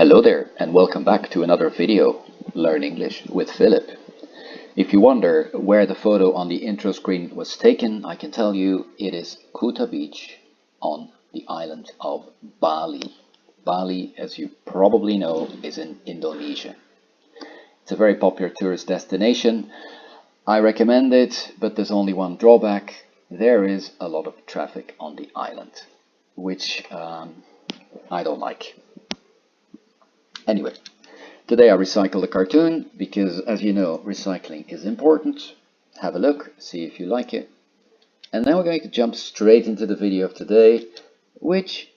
Hello there and welcome back to another video, Learn English with Philip. If you wonder where the photo on the intro screen was taken, I can tell you it is Kuta Beach on the island of Bali. Bali, as you probably know, is in Indonesia. It's a very popular tourist destination. I recommend it, but there's only one drawback. There is a lot of traffic on the island, which I don't like. Anyway, today I recycled a cartoon because, as you know, recycling is important. Have a look, see if you like it. And then we're going to jump straight into the video of today, which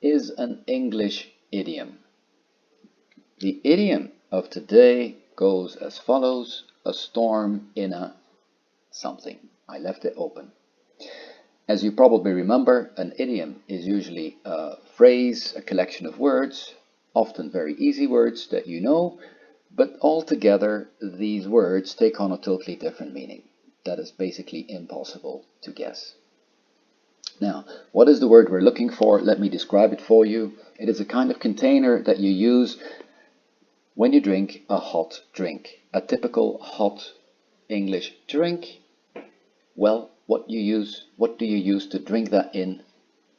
is an English idiom. The idiom of today goes as follows: a storm in a something. I left it open. As you probably remember, an idiom is usually a phrase, a collection of words, often very easy words that you know, but altogether these words take on a totally different meaning. That is basically impossible to guess. Now, what is the word we're looking for? Let me describe it for you. It is a kind of container that you use when you drink a hot drink. A typical hot English drink. Well, what do you use to drink that in?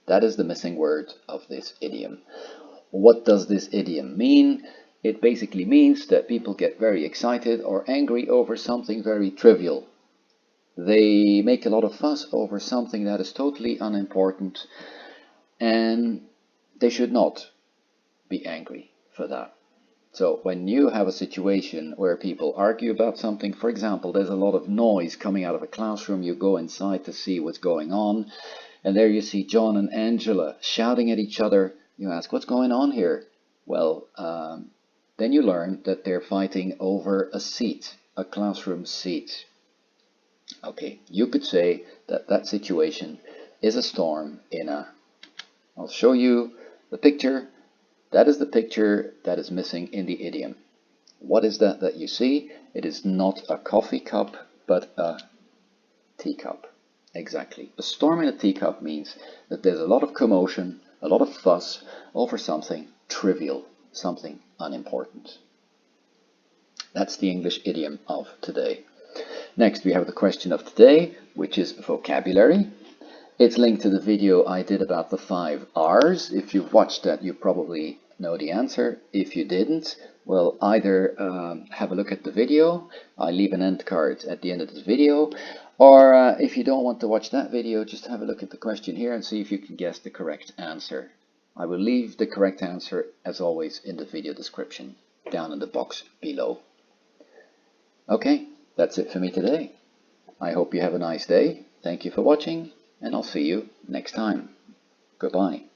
That is the missing word of this idiom. What does this idiom mean? It basically means that people get very excited or angry over something very trivial. They make a lot of fuss over something that is totally unimportant, and they should not be angry for that. So when you have a situation where people argue about something, for example, there's a lot of noise coming out of a classroom, you go inside to see what's going on, and there you see John and Angela shouting at each other. You ask, what's going on here? Well, then you learn that they're fighting over a seat, a classroom seat. Okay, you could say that that situation is a storm in a... I'll show you the picture. That is the picture that is missing in the idiom. What is that you see? It is not a coffee cup, but a teacup. Exactly. A storm in a teacup means that there's a lot of commotion, a lot of fuss over something trivial, something unimportant. That's the English idiom of today. Next, we have the question of today, which is vocabulary. It's linked to the video I did about the 5 R's. If you've watched that, you probably know the answer. If you didn't, well, either have a look at the video. I leave an end card at the end of this video. Or if you don't want to watch that video, just have a look at the question here and see if you can guess the correct answer. I will leave the correct answer, as always, in the video description, down in the box below. Okay, that's it for me today. I hope you have a nice day. Thank you for watching, and I'll see you next time. Goodbye.